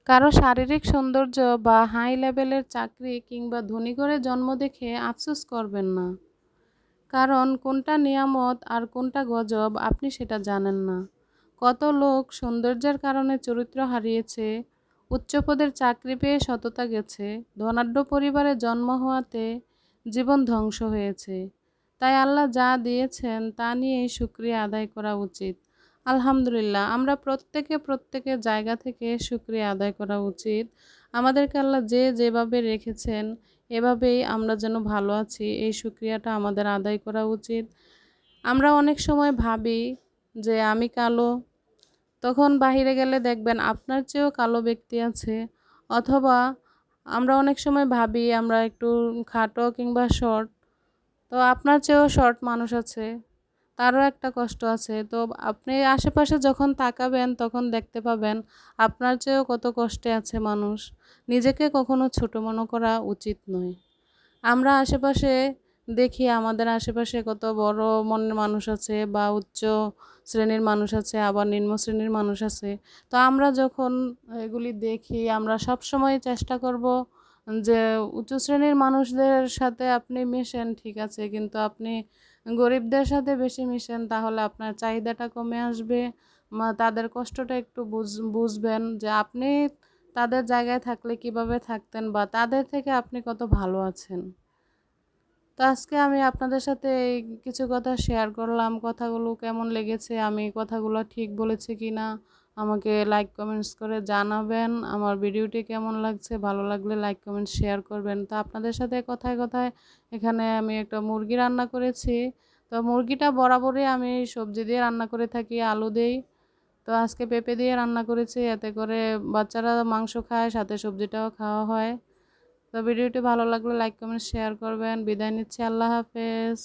কারো শারীরিক সৌন্দর্য বা হাই লেভেলের চাকরি কিংবা ধনী ঘরে জন্ম দেখে আফসোস করবেন না। কারণ কোনটা নিয়ামত আর কোনটা গজব আপনি সেটা জানেন না। কত লোক সৌন্দর্যের কারণে চরিত্র হারিয়েছে, উচ্চপদের চাকরি পেয়ে সততা গেছে, ধনাঢ্য পরিবারে জন্ম হওয়াতে জীবন ধ্বংস হয়েছে। তাই আল্লাহ যা দিয়েছেন তা নিয়েই শুকরিয়া আদায় করা উচিত। আলহামদুলিল্লাহ, আমরা প্রত্যেকের জায়গা থেকে শুকরিয়া আদায় করা উচিত। আমাদেরকে আল্লাহ যেভাবে রেখেছেন এভাবেই আমরা যেন ভালো আছি, এই শুকরিয়াটা আমাদের আদায় করা উচিত। আমরা অনেক সময় ভাবি যে আমি কালো, তখন বাহিরে গেলে দেখবেন আপনার চেয়েও কালো ব্যক্তি আছে। অথবা আমরা অনেক সময় ভাবি আমরা একটু খাটো কিংবা শর্ট, তো আপনার চেয়েও শর্ট মানুষ আছে, তারও একটা কষ্ট আছে। তো আপনি আশেপাশে যখন তাকাবেন তখন দেখতে পাবেন আপনার চেয়েও কত কষ্টে আছে মানুষ। নিজেকে কখনো ছোট মনে করা উচিত নয়। আমরা আশেপাশে দেখি আমাদের আশেপাশে কত বড় মনের মানুষ আছে বা উচ্চ শ্রেণীর মানুষ আছে, আবার নিম্ন শ্রেণীর মানুষ আছে। তো আমরা যখন এগুলি দেখি আমরা সবসময় চেষ্টা করব যে উচ্চ শ্রেণীর মানুষদের সাথে আপনি মেশেন ঠিক আছে, কিন্তু আপনি গরিবদের সাথে বেশি মিশেন, তাহলে আপনার চাহিদাটা কমে আসবে। তাদের কষ্টটা একটু বুঝবেন যে আপনি তাদের জায়গায় থাকলে কিভাবে থাকতেন বা তাদের থেকে আপনি কত ভালো আছেন। তো আজকে আমি আপনাদের সাথে এই কিছু কথা শেয়ার করলাম। কথাগুলো কেমন লেগেছে, আমি কথাগুলো ঠিক বলেছি কিনা আমাকে লাইক কমেন্টস করে জানাবেন। আমার ভিডিওটি কেমন লাগছে, ভালো লাগলে লাইক কমেন্ট শেয়ার করবেন। তো আপনাদের সাথে কথায় কথায় এখানে আমি একটা মুরগি রান্না করেছি। তো মুরগিটা বরাবরই আমি সবজি দিয়ে রান্না করে থাকি, আলু দেই। তো আজকে পেঁপে দিয়ে রান্না করেছি, এতে করে বাচ্চারা মাংস খায়, সাথে সবজিটাও খাওয়া হয়। তো ভিডিওটি ভালো লাগলে লাইক কমেন্ট শেয়ার করবেন। বিদায় নিচ্ছি, আল্লাহ হাফেজ।